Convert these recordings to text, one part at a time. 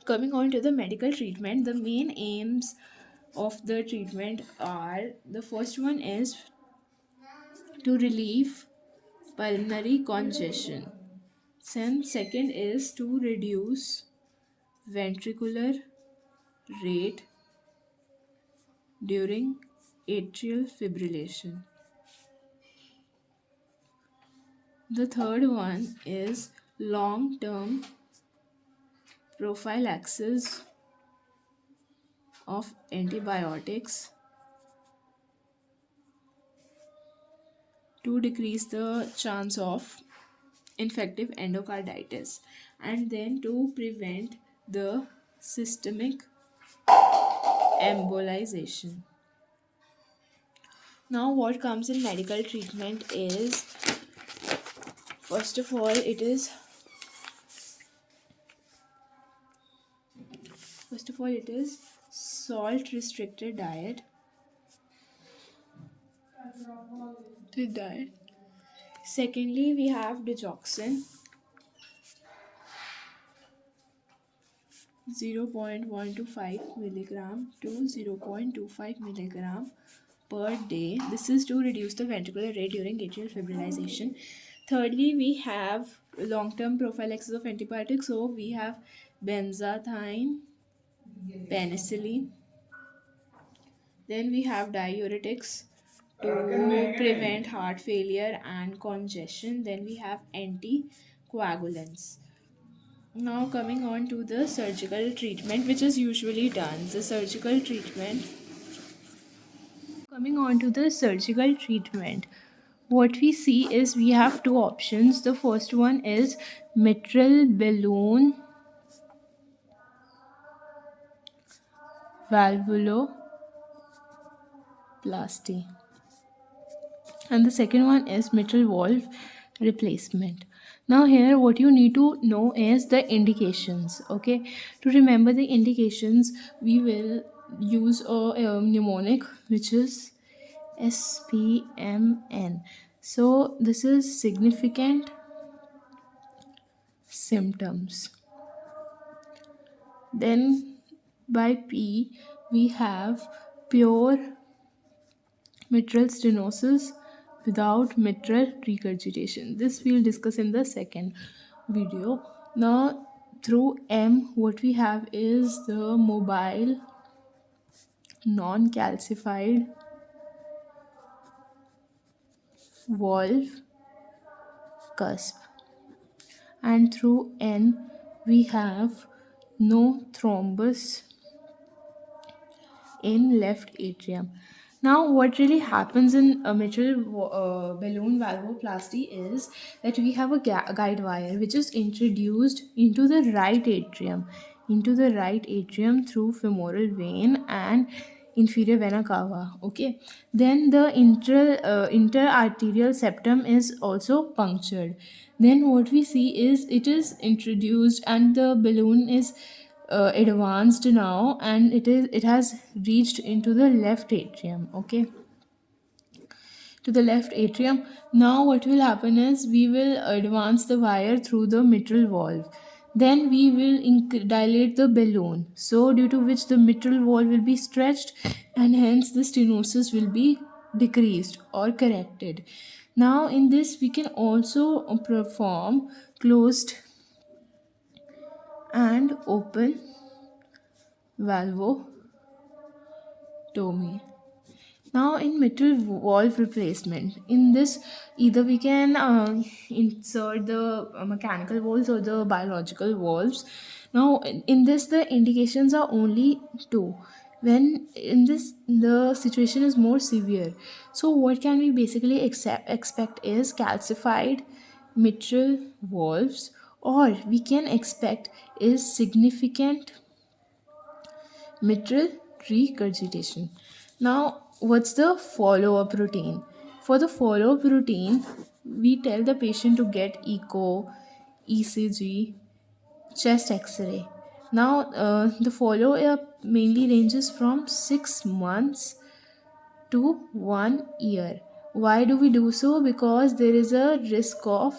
Coming on to the medical treatment, the main aims of the treatment are: the first one is to relieve pulmonary congestion. Then second is to reduce ventricular rate during atrial fibrillation. The third one is long term prophylaxis of antibiotics to decrease the chance of infective endocarditis, and then to prevent the systemic embolization. Now, what comes in medical treatment is, first of all, it is salt restricted diet. Secondly, we have digoxin 0.125 milligram to 0.25 milligram per day. This is to reduce the ventricular rate during atrial fibrillation. Thirdly, we have long-term prophylaxis of antibiotics. So we have benzathine, penicillin. Then we have diuretics to prevent heart failure and congestion. Then we have anticoagulants. Now coming on to the surgical treatment, which is usually done. The surgical treatment. Coming on to the surgical treatment, what we see is we have two options. The first one is mitral balloon valvuloplasty, and the second one is mitral valve replacement. Now here what you need to know is the indications. Okay, to remember the indications, we will use a mnemonic, which is SPMN. So this is significant symptoms. Then by P we have pure mitral stenosis without mitral regurgitation. This we'll discuss in the second video. Now through M, what we have is the mobile non-calcified valve cusp, and through N we have no thrombus in left atrium. Now, what really happens in a mitral balloon valvoplasty is that we have a guide wire which is introduced into the right atrium through femoral vein and inferior vena cava. Okay, then the interarterial septum is also punctured. Then what we see is it is introduced and the balloon is advanced now, and it has reached into the left atrium. Okay, to the left atrium. Now what will happen is we will advance the wire through the mitral valve. Then we will dilate the balloon, so due to which the mitral valve will be stretched, and hence the stenosis will be decreased or corrected. Now in this we can also perform closed and open valvotomy. Now in mitral valve replacement, in this either we can insert the mechanical valves or the biological valves. Now in this the indications are only two. When in this the situation is more severe, so what can we basically expect is calcified mitral valves, or we can expect is significant mitral regurgitation. Now, what's the follow up routine? For the follow up routine, we tell the patient to get echo, ECG, chest x ray. Now, the follow up mainly ranges from 6 months to 1 year. Why do we do so? Because there is a risk of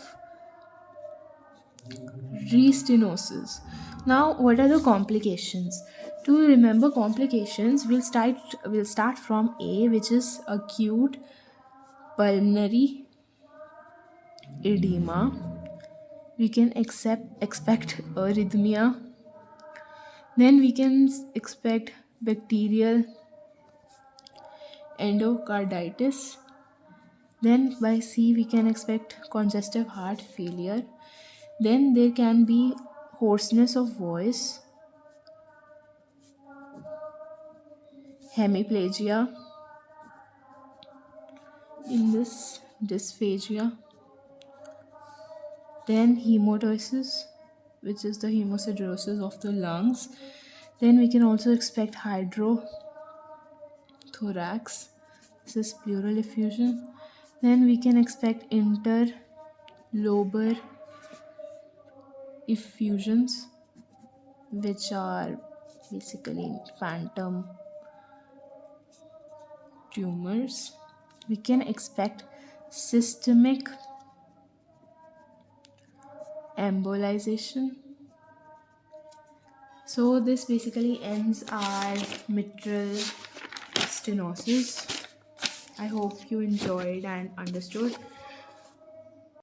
restenosis. Now, what are the complications? To remember complications, we'll start from A, which is acute pulmonary edema. We can expect arrhythmia. Then we can expect bacterial endocarditis. Then by C, we can expect congestive heart failure. Then there can be hoarseness of voice, hemiplegia, in this dysphagia. Then hemotosis, which is the hemosiderosis of the lungs. Then we can also expect hydrothorax. This is pleural effusion. Then we can expect interlobar effusions, which are basically phantom tumors. We can expect systemic embolization. So this basically ends our mitral stenosis. I hope you enjoyed and understood.